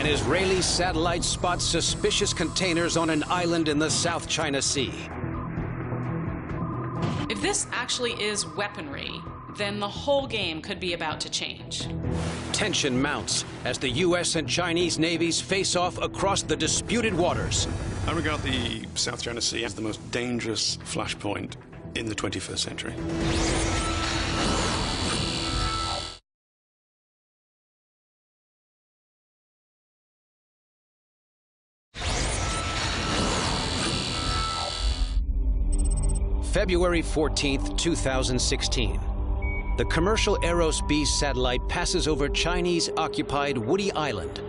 An Israeli satellite spots suspicious containers on an island in the South China Sea. If this actually is weaponry, then the whole game could be about to change. Tension mounts as the U.S. and Chinese navies face off across the disputed waters. I regard the South China Sea as the most dangerous flashpoint in the 21st century. February 14th, 2016. The commercial Eros B satellite passes over Chinese-occupied Woody Island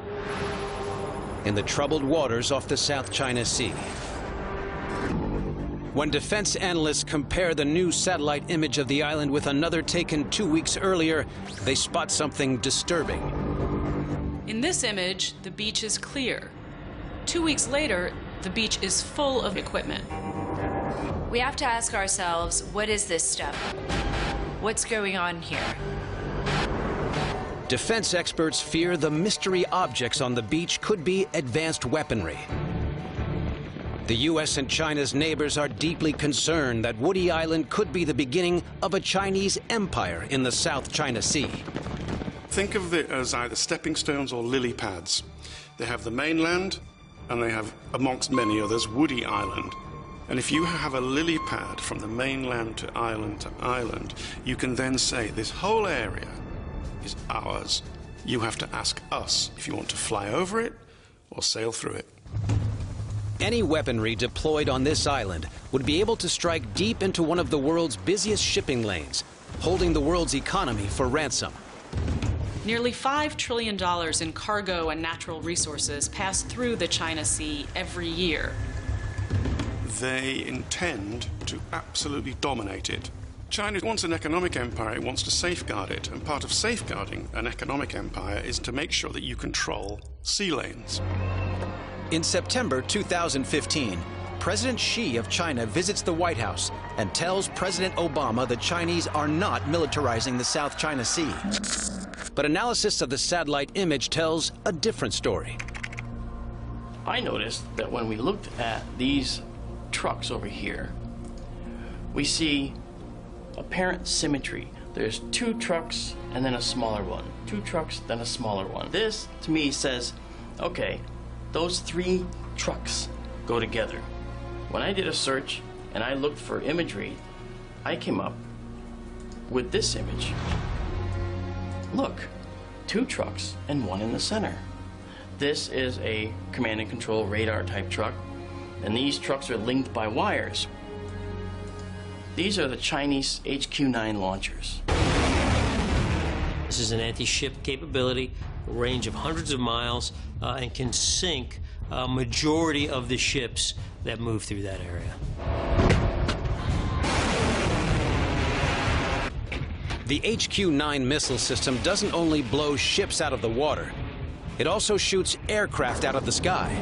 in the troubled waters off the South China Sea. When defense analysts compare the new satellite image of the island with another taken 2 weeks earlier, they spot something disturbing. In this image, the beach is clear. 2 weeks later, the beach is full of equipment. We have to ask ourselves, what is this stuff? What's going on here? Defense experts fear the mystery objects on the beach could be advanced weaponry. The U.S. and China's neighbors are deeply concerned that Woody Island could be the beginning of a Chinese empire in the South China Sea. Think of it as either stepping stones or lily pads. They have the mainland, and they have, amongst many others, Woody Island. And if you have a lily pad from the mainland to island, you can then say this whole area is ours. You have to ask us if you want to fly over it or sail through it. Any weaponry deployed on this island would be able to strike deep into one of the world's busiest shipping lanes, holding the world's economy for ransom. Nearly $5 trillion in cargo and natural resources pass through the China Sea every year. They intend to absolutely dominate it. China wants an economic empire, it wants to safeguard it, and part of safeguarding an economic empire is to make sure that you control sea lanes. In September 2015, President Xi of China visits the White House and tells President Obama the Chinese are not militarizing the South China Sea. But analysis of the satellite image tells a different story. I noticed that when we looked at these trucks over here, we see apparent symmetry. There's 2 trucks and then a smaller one. 2 trucks, then a smaller one. This, to me, says, okay, those 3 trucks go together. When I did a search and I looked for imagery, I came up with this image. Look, 2 trucks and 1 in the center. This is a command and control radar type truck, and these trucks are linked by wires. These are the Chinese HQ-9 launchers. This is an anti-ship capability, a range of hundreds of miles, and can sink a majority of the ships that move through that area. The HQ-9 missile system doesn't only blow ships out of the water, it also shoots aircraft out of the sky.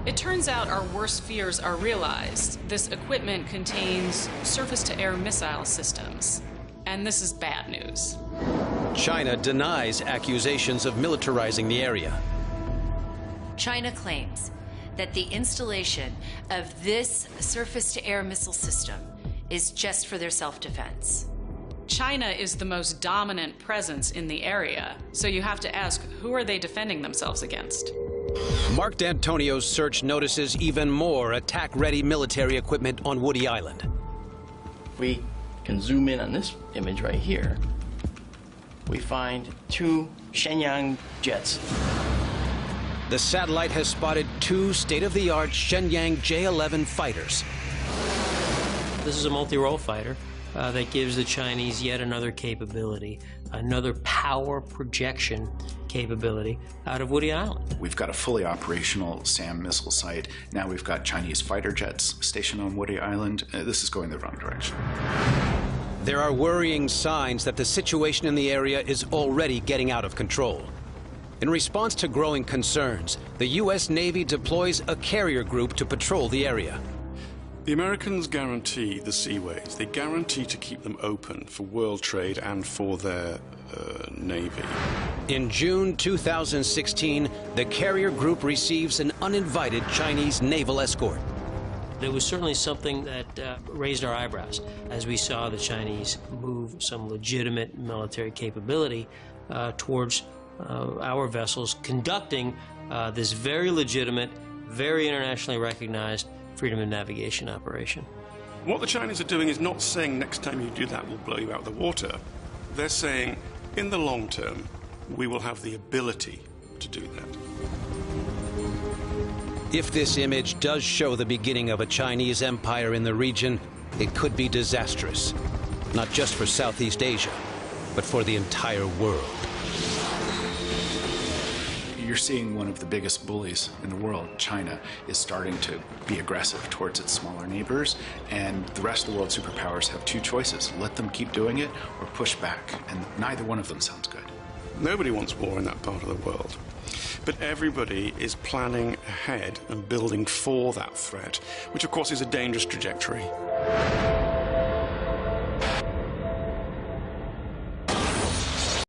It turns out our worst fears are realized. This equipment contains surface-to-air missile systems, and this is bad news. China denies accusations of militarizing the area. China claims that the installation of this surface-to-air missile system is just for their self-defense. China is the most dominant presence in the area, so you have to ask, who are they defending themselves against? Mark D'Antonio's search notices even more attack-ready military equipment on Woody Island. We can zoom in on this image right here. We find 2 Shenyang jets. The satellite has spotted 2 state-of-the-art Shenyang J-11 fighters. This is a multi-role fighter that gives the Chinese yet another capability, another power projection capability out of Woody Island. We've got a fully operational SAM missile site. Now we've got Chinese fighter jets stationed on Woody Island. This is going the wrong direction. There are worrying signs that the situation in the area is already getting out of control. In response to growing concerns, the U.S. Navy deploys a carrier group to patrol the area. The Americans guarantee the seaways. They guarantee to keep them open for world trade and for their navy. In June 2016, the carrier group receives an uninvited Chinese naval escort. There was certainly something that raised our eyebrows as we saw the Chinese move some legitimate military capability towards our vessels conducting this very legitimate, very internationally recognized freedom of navigation operation. What the Chinese are doing is not saying next time you do that we'll blow you out of the water. They're saying in the long term we will have the ability to do that. If this image does show the beginning of a Chinese empire in the region, it could be disastrous, not just for Southeast Asia, but for the entire world. You're seeing one of the biggest bullies in the world, China, is starting to be aggressive towards its smaller neighbors, and the rest of the world superpowers have two choices: let them keep doing it or push back, and neither one of them sounds good. Nobody wants war in that part of the world. But everybody is planning ahead and building for that threat, which of course is a dangerous trajectory.